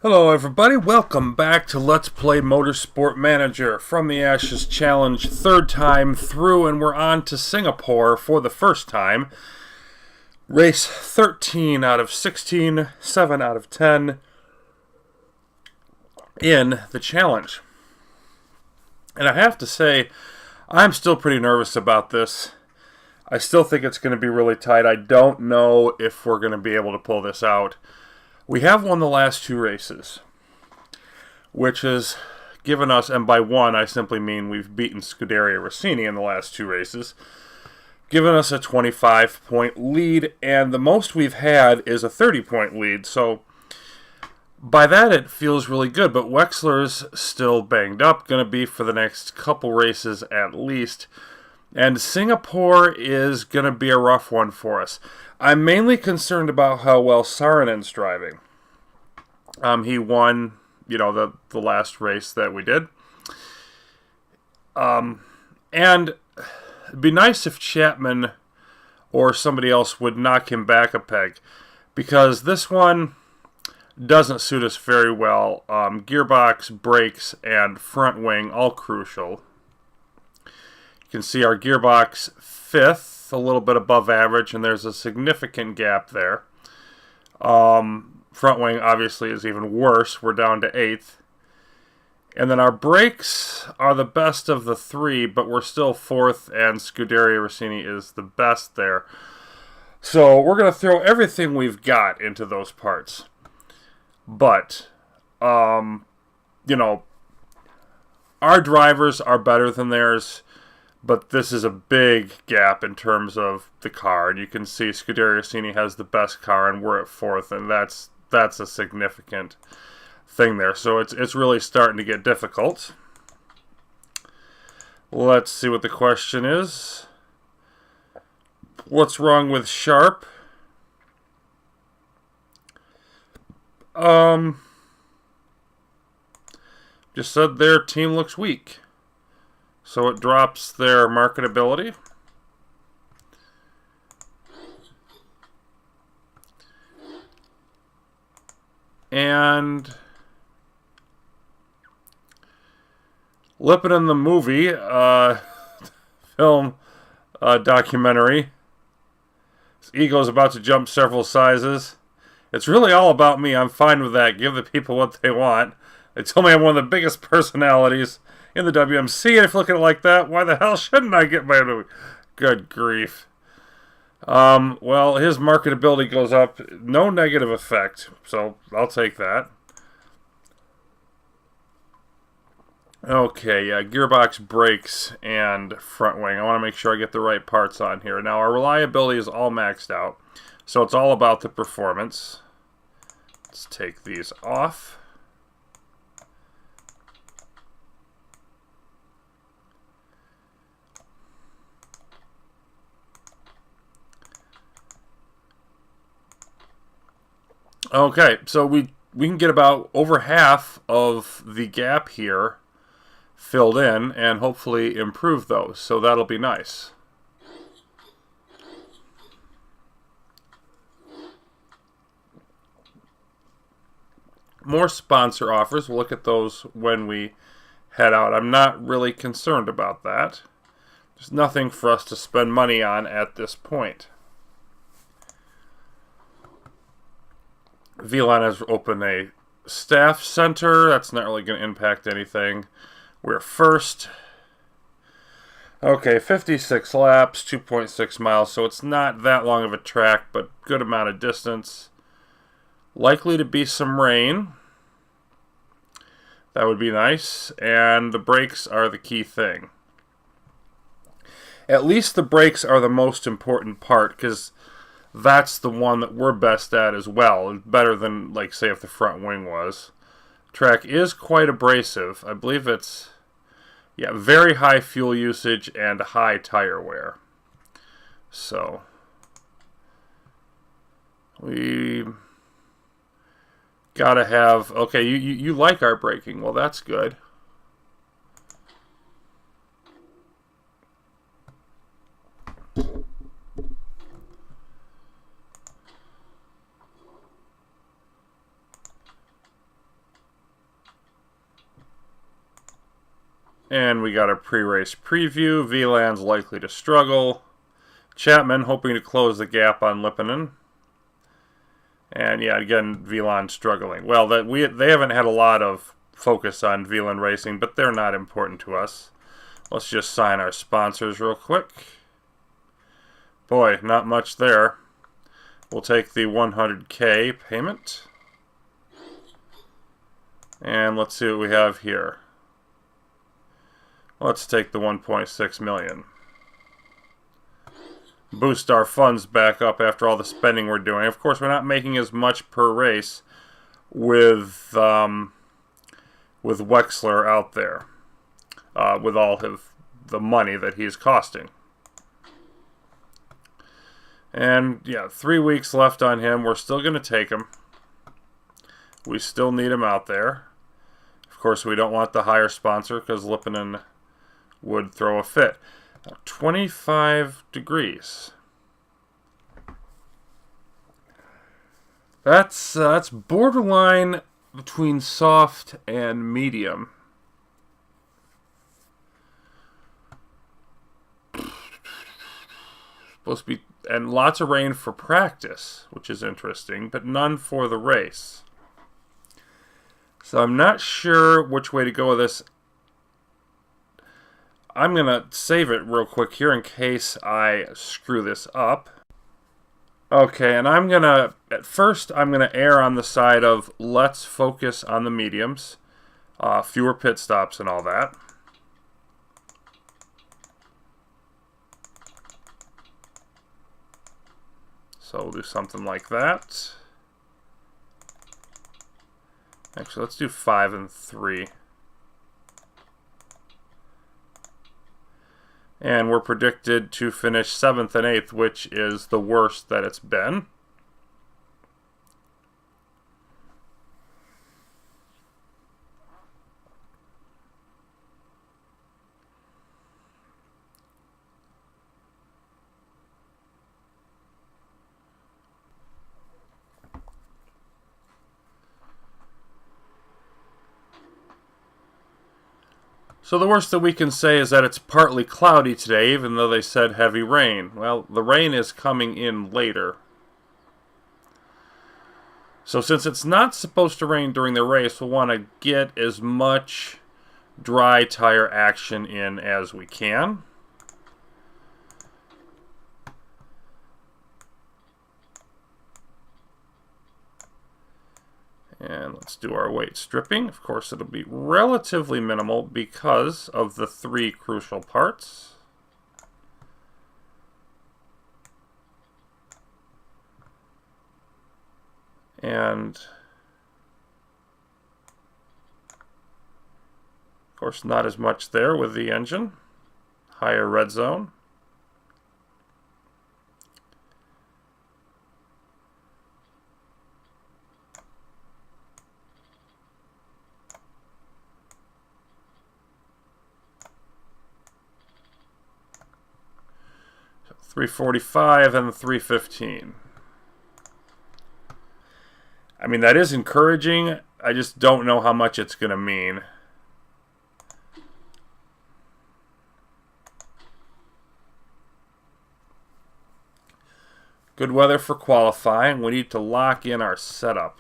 Hello everybody, welcome back to Let's Play Motorsport Manager from the Ashes Challenge, third time through, and we're on to Singapore for the first time. Race 13 out of 16, 7 out of 10 in the challenge. And I have to say, I'm still pretty nervous about this. I still think it's going to be really tight. I don't know if we're going to be able to pull this out. We have won the last two races, which has given us, and by one I simply mean we've beaten Scuderia Rossini in the last two races, given us a 25-point lead, and the most we've had is a 30-point lead, so by that it feels really good, but Wexler's still banged up, going to be for the next couple races at least, and Singapore is going to be a rough one for us. I'm mainly concerned about how well Saarinen's driving. He won, the last race that we did. And it'd be nice if Chapman or somebody else would knock him back a peg, because this one doesn't suit us very well. Gearbox, brakes, and front wing, all crucial. You can see our gearbox 5th, a little bit above average, and there's a significant gap there. Front wing obviously is even worse. We're down to 8th. And then our brakes are the best of the three, but we're still 4th, and Scuderia Rossini is the best there. So we're going to throw everything we've got into those parts. But, our drivers are better than theirs. But this is a big gap in terms of the car, and you can see Scuderia Rossini has the best car, and we're at 4th, and that's a significant thing there. So it's really starting to get difficult. Let's see what the question is. What's wrong with Sharp? Just said their team looks weak. So it drops their marketability. And Lipton the movie, film documentary. His ego's about to jump several sizes. It's really all about me. I'm fine with that. Give the people what they want. They tell me I'm one of the biggest personalities in the WMC, and if you look at it like that, why the hell shouldn't I get my movie? Good grief. Well, his marketability goes up. No negative effect, so I'll take that. Okay, yeah, gearbox, brakes, and front wing. I want to make sure I get the right parts on here. Now, our reliability is all maxed out, so it's all about the performance. Let's take these off. Okay, so we can get about over half of the gap here filled in and hopefully improve those, so that'll be nice. More sponsor offers. We'll look at those when we head out. I'm not really concerned about that. There's nothing for us to spend money on at this point. VLAN has opened a staff center. That's not really going to impact anything. We're first. Okay, 56 laps, 2.6 miles, so it's not that long of a track, but good amount of distance. Likely to be some rain. That would be nice, and the brakes are the key thing. At least the brakes are the most important part, because that's the one that we're best at as well. Better than, like, say, if the front wing was. Track is quite abrasive. I believe it's, yeah, very high fuel usage and high tire wear. So, we gotta have, okay, you like our braking. Well, that's good. And we got a pre-race preview. VLAN's likely to struggle. Chapman hoping to close the gap on Lipinen. And yeah, again, VLAN struggling. Well, they haven't had a lot of focus on VLAN racing, but they're not important to us. Let's just sign our sponsors real quick. Boy, not much there. We'll take the 100K payment. And let's see what we have here. Let's take the 1.6 million. Boost our funds back up after all the spending we're doing. Of course, we're not making as much per race with Wexler out there, with all of the money that he's costing. And yeah, 3 weeks left on him. We're still going to take him. We still need him out there. Of course, we don't want the higher sponsor because Lipinen would throw a fit. 25 degrees. That's borderline between soft and medium. Supposed to be, and lots of rain for practice, which is interesting, but none for the race. So I'm not sure which way to go with this. I'm going to save it real quick here in case I screw this up. Okay, and at first I'm going to err on the side of let's focus on the mediums. Fewer pit stops and all that. So we'll do something like that. Actually, let's do 5 and 3. And we're predicted to finish 7th and 8th, which is the worst that it's been. So the worst that we can say is that it's partly cloudy today, even though they said heavy rain. Well, the rain is coming in later. So since it's not supposed to rain during the race, we'll want to get as much dry tire action in as we can. And let's do our weight stripping. Of course, it'll be relatively minimal because of the 3 crucial parts. And of course, not as much there with the engine. Higher red zone. So 345 and 315. I mean, that is encouraging. I just don't know how much it's going to mean. Good weather for qualifying. We need to lock in our setup.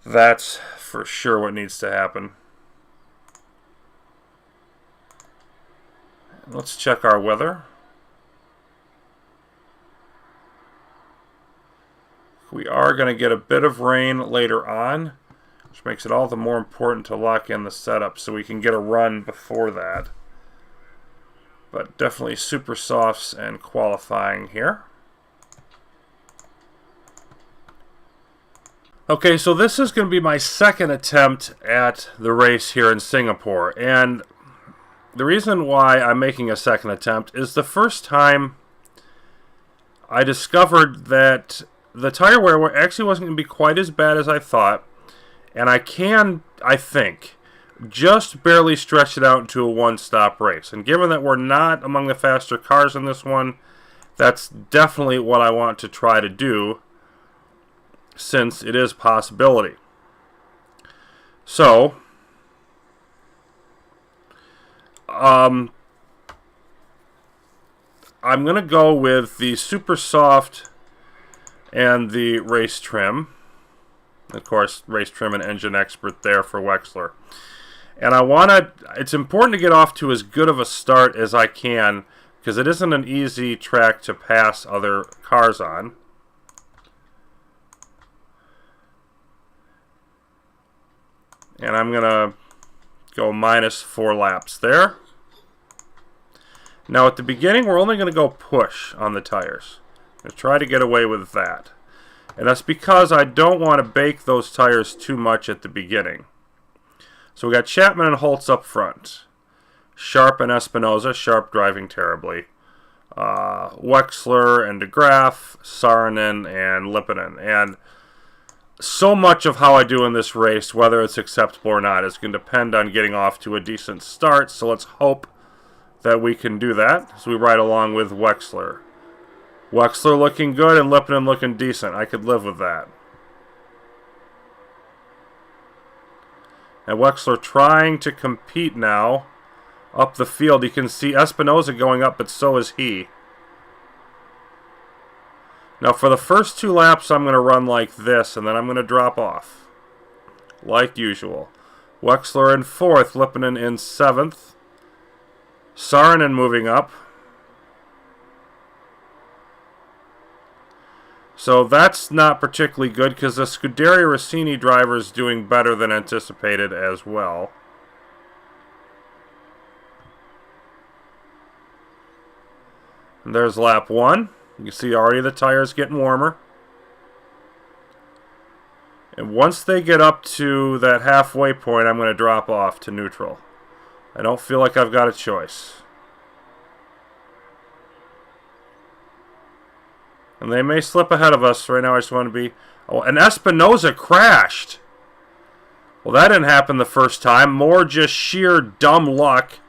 That's for sure what needs to happen. Let's check our weather. We are going to get a bit of rain later on, which makes it all the more important to lock in the setup so we can get a run before that. But definitely super softs and qualifying here. Okay, so this is going to be my second attempt at the race here in Singapore. And the reason why I'm making a second attempt is the first time I discovered that the tire wear actually wasn't going to be quite as bad as I thought. And I think, just barely stretch it out into a one-stop race. And given that we're not among the faster cars in this one, that's definitely what I want to try to do, since it is a possibility. So, I'm going to go with the Super Soft and the Race Trim. Of course, Race Trim and Engine Expert there for Wexler. And it's important to get off to as good of a start as I can, because it isn't an easy track to pass other cars on. And I'm going to go -4 laps there. Now at the beginning, we're only going to go push on the tires. I'm going to try to get away with that. And that's because I don't want to bake those tires too much at the beginning. So we got Chapman and Holtz up front. Sharp and Espinoza. Sharp driving terribly. Wexler and DeGraff, Saarinen and Lipinen. And so much of how I do in this race, whether it's acceptable or not, is going to depend on getting off to a decent start. So let's hope that we can do that. So we ride along with Wexler. Wexler looking good and Lipinen looking decent. I could live with that. And Wexler trying to compete now up the field. You can see Espinoza going up, but so is he. Now for the first 2 laps, I'm going to run like this, and then I'm going to drop off. Like usual. Wexler in 4th, Lipinen in 7th. Saarinen moving up. So that's not particularly good because the Scuderia Rossini driver is doing better than anticipated as well. And there's lap 1. You can see already the tires getting warmer. And once they get up to that halfway point, I'm going to drop off to neutral. I don't feel like I've got a choice. And they may slip ahead of us. Right now I just want to be... Oh, and Espinoza crashed. Well, that didn't happen the first time. More just sheer dumb luck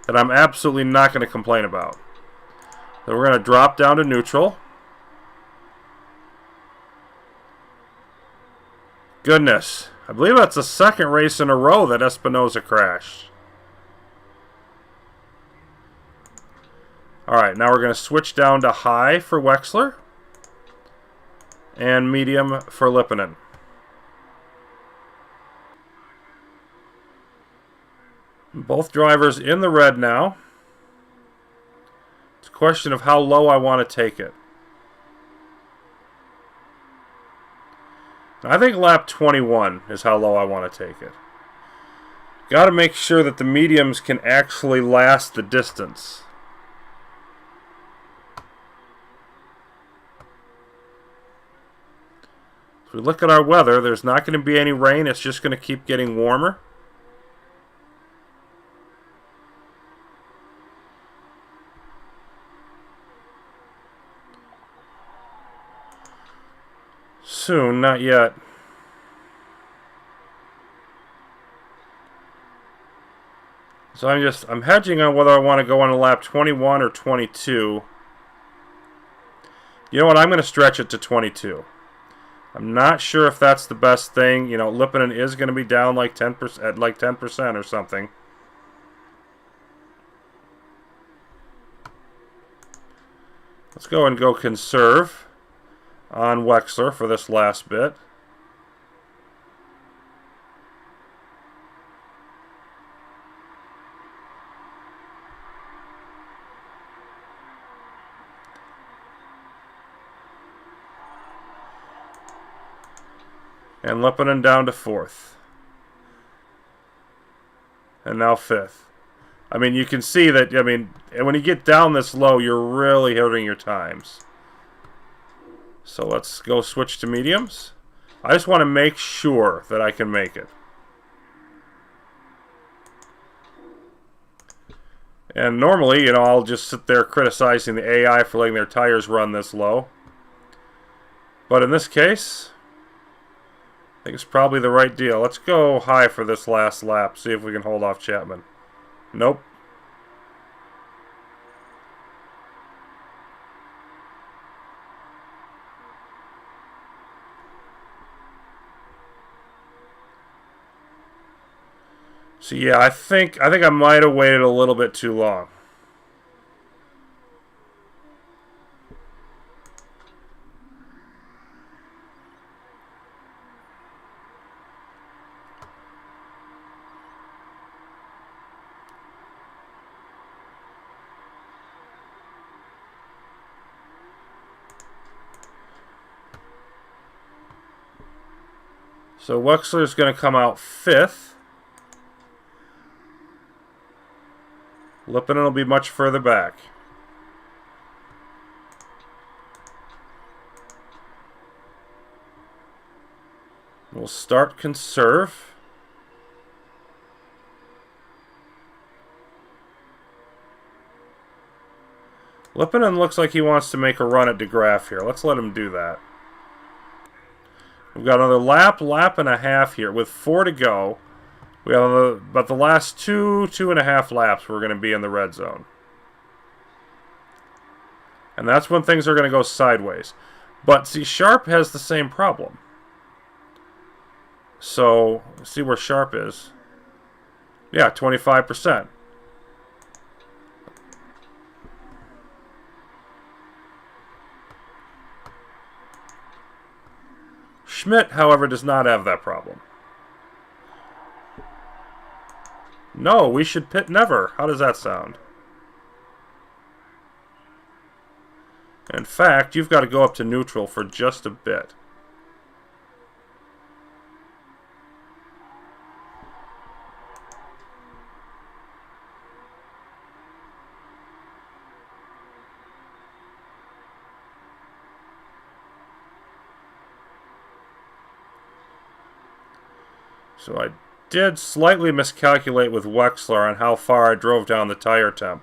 that I'm absolutely not going to complain about. So we're going to drop down to neutral. Goodness. I believe that's the second race in a row that Espinoza crashed. Alright, now we're going to switch down to high for Wexler. And medium for Lipinen. Both drivers in the red now. It's a question of how low I want to take it. I think lap 21 is how low I want to take it. Got to make sure that the mediums can actually last the distance. If we look at our weather, there's not going to be any rain. It's just going to keep getting warmer. Soon, not yet. So I'm hedging on whether I want to go on a lap 21 or 22. You know what? I'm going to stretch it to 22. I'm not sure if that's the best thing. You know, Lipinen is going to be down like 10%, at like 10% or something. Let's go conserve on Wexler for this last bit. And Lipinen down to 4th. And now 5th. I mean, you can see that, I mean, when you get down this low, you're really hurting your times. So let's go switch to mediums. I just want to make sure that I can make it. And normally, you know, I'll just sit there criticizing the AI for letting their tires run this low. But in this case, I think it's probably the right deal. Let's go high for this last lap. See if we can hold off Chapman. Nope. So yeah, I think I might have waited a little bit too long. So Wexler's going to come out 5th. Lippinen will be much further back. We'll start conserve. Lippinen looks like he wants to make a run at DeGraff here. Let's let him do that. We've got another lap and a half here with 4 to go. We have about the last 2.5 laps we're going to be in the red zone. And that's when things are going to go sideways. But see, Sharp has the same problem. So, see where Sharp is. Yeah, 25%. Schmidt, however, does not have that problem. No, we should pit never. How does that sound? In fact, you've got to go up to neutral for just a bit. So I did slightly miscalculate with Wexler on how far I drove down the tire temp.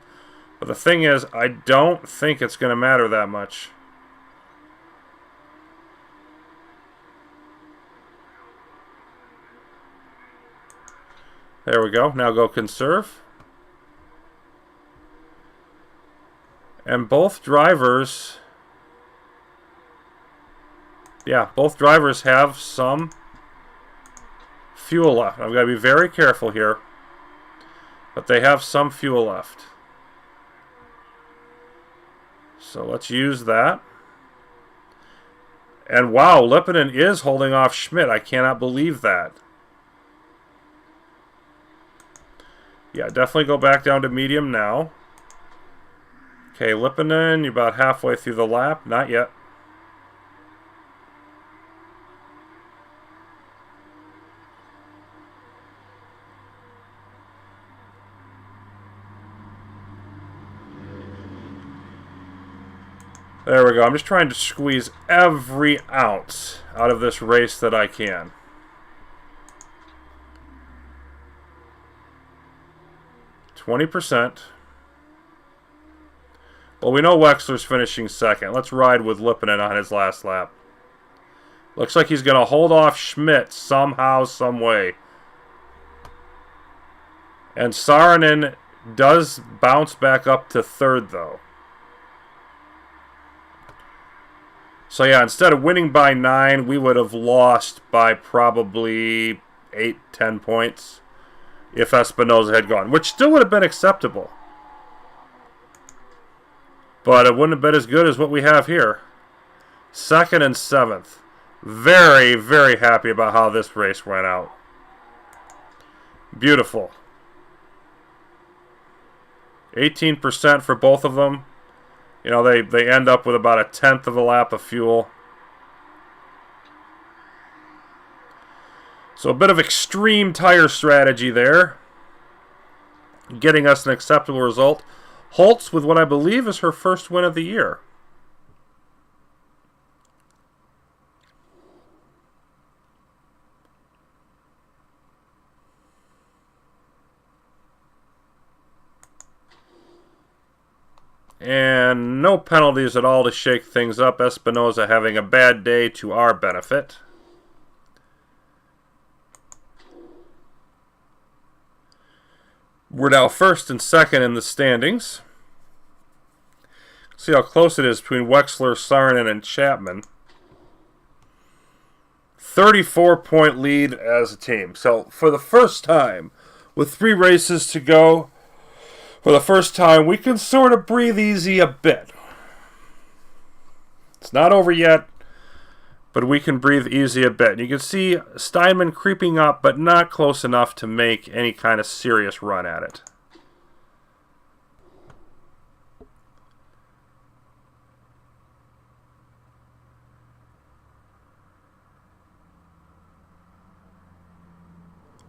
But the thing is, I don't think it's going to matter that much. There we go. Now go conserve. And both drivers... Yeah, both drivers have some fuel left. I've got to be very careful here. But they have some fuel left. So let's use that. And wow, Lippinen is holding off Schmidt. I cannot believe that. Yeah, definitely go back down to medium now. Okay, Lippinen, you're about halfway through the lap. Not yet. There we go. I'm just trying to squeeze every ounce out of this race that I can. %. Well, we know Wexler's finishing second. Let's ride with Lippinen on his last lap. Looks like he's going to hold off Schmidt somehow, some way. And Saarinen does bounce back up to 3rd, though. So yeah, instead of winning by 9, we would have lost by probably 8-10 points if Espinosa had gone, which still would have been acceptable. But it wouldn't have been as good as what we have here. 2nd and 7th. Very, very happy about how this race went out. Beautiful. 18% for both of them. You know, they end up with about 1/10 of a lap of fuel. So a bit of extreme tire strategy there, getting us an acceptable result. Holtz with what I believe is her first win of the year. And no penalties at all to shake things up. Espinosa having a bad day to our benefit. We're now 1st and 2nd in the standings. See how close it is between Wexler, Saarinen, and Chapman. 34-point lead as a team. So for the first time, with 3 races to go, for the first time, we can sort of breathe easy a bit. It's not over yet, but we can breathe easy a bit. You can see Steinman creeping up, but not close enough to make any kind of serious run at it.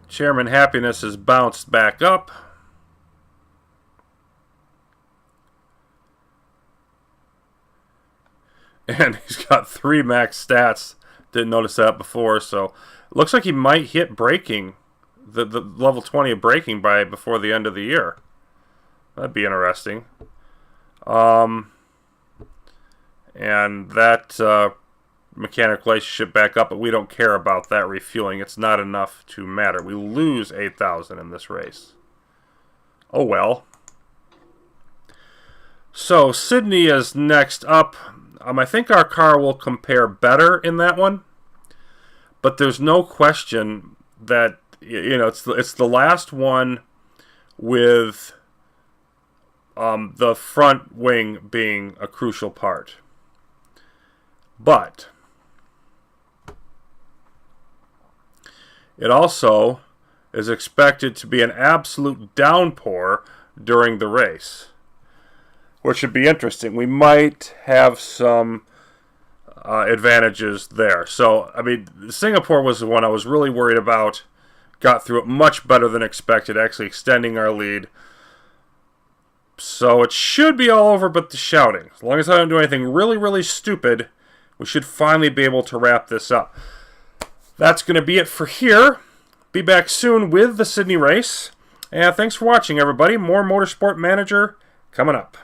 Chairman Happiness has bounced back up. And he's got 3 max stats. Didn't notice that before, so it looks like he might hit braking, the level 20 of braking by before the end of the year. That'd be interesting. And that mechanic relationship back up, but we don't care about that refueling. It's not enough to matter. We lose 8,000 in this race. Oh well. So Sydney is next up. I think our car will compare better in that one, but there's no question that, you know, it's the last one with the front wing being a crucial part. But it also is expected to be an absolute downpour during the race, which should be interesting. We might have some advantages there. So, I mean, Singapore was the one I was really worried about. Got through it much better than expected, actually extending our lead. So it should be all over but the shouting. As long as I don't do anything really, really stupid, we should finally be able to wrap this up. That's going to be it for here. Be back soon with the Sydney race. And thanks for watching, everybody. More Motorsport Manager coming up.